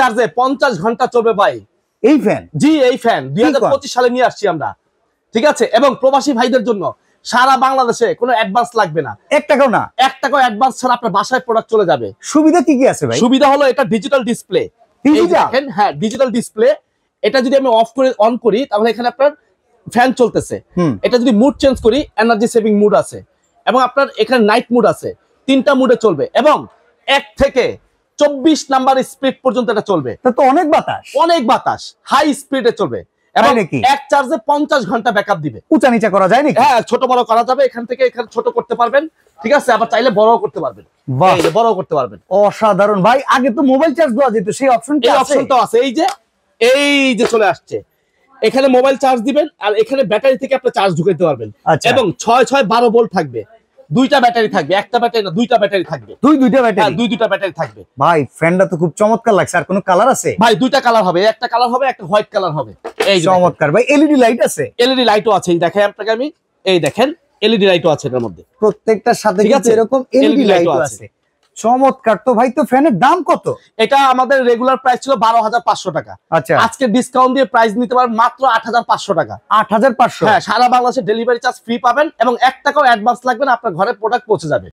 চার্জে 50 ঘন্টা চলবে ভাই এই ফ্যান। জি এই ফ্যান 2025 সালে নিয়ে আসছি আমরা, ঠিক আছে। এবং প্রবাসী ভাইদের জন্য সারা বাংলাদেশে কোনো অ্যাডভান্স লাগবে না, 1 টাকাও না, 1 টাকাও অ্যাডভান্স ছাড়া আপনার বাসায় প্রোডাক্ট চলে যাবে। সুবিধা কি কি আছে ভাই? সুবিধা হলো এটা ডিজিটাল ডিসপ্লে, দেখেন হ্যাঁ ডিজিটাল ডিসপ্লে। এটা যদি আমি অফ করে অন করি তাহলে এখানে আপনার ফ্যান চলতেছে। এটা যদি মুড চেঞ্জ করি এনার্জি সেভিং মুড আছে, এবং আপনার এখানে নাইট মুড আছে, 3টা মুডে চলবে, এবং 1 থেকে 24 নাম্বার স্পিড পর্যন্ত এটা চলবে। তা তো অনেক বাতাস, অনেক বাতাস, হাই স্পিডে চলবে, এবং এক চার্জে 50 ঘন্টা ব্যাকআপ দিবে। উঁচা নিচা করা যায় নাকি? হ্যাঁ ছোট বড় করা যাবে, এখান থেকে এখানে ছোট করতে পারবেন, ঠিক আছে, আবার চাইলে বড়ও করতে পারবেন, এই যে বড়ও করতে পারবেন। অসাধারণ ভাই, আগে তো মোবাইল চার্জ দেওয়া যেত, সেই অপশনটা আছে? এই অপশনটাও আছে, এই যে চলে আসছে। এখানে মোবাইল চার্জ দিবেন আর এখানে ব্যাটারি থেকে আপনি চার্জ ঢুকাইতে পারবেন, এবং 6-6-12 ভোল্ট থাকবে, 2টা ব্যাটারি থাকবে, একটা ব্যাটারি না 2টা ব্যাটারি থাকবে, দুইটা ব্যাটারি, 2টা ব্যাটারি থাকবে। ভাই ফ্যানটা তো খুব চমৎকার লাগছে। আর কোনো কালার আছে ভাই? 2টা কালার হবে, একটা কালার হবে, একটা হোয়াইট কালার হবে। এই চমৎকার ভাই। এলইডি লাইট আছে? এলইডি লাইটও আছে, এই দেখেন আপনাকে আমি, এই দেখেন এলইডি লাইটও আছে এর মধ্যে, প্রত্যেকটার সাথে কিন্তু এরকম এলইডি লাইটও আছে। চমৎকার। তো ভাই তো ফ্যানের দাম কত? এটা আমাদের রেগুলার প্রাইস ছিল 12,500 টাকা। আচ্ছা, আজকে ডিসকাউন্ট দিয়ে প্রাইস নিতে পারবেন মাত্র 8,500 টাকা। 8,500? হ্যাঁ, সারা বাংলাদেশে ডেলিভারি চার্জ ফ্রি পাবেন, এবং 1 টাকাও অ্যাডভান্স লাগবে না, আপনার ঘরে প্রোডাক্ট পৌঁছে যাবে।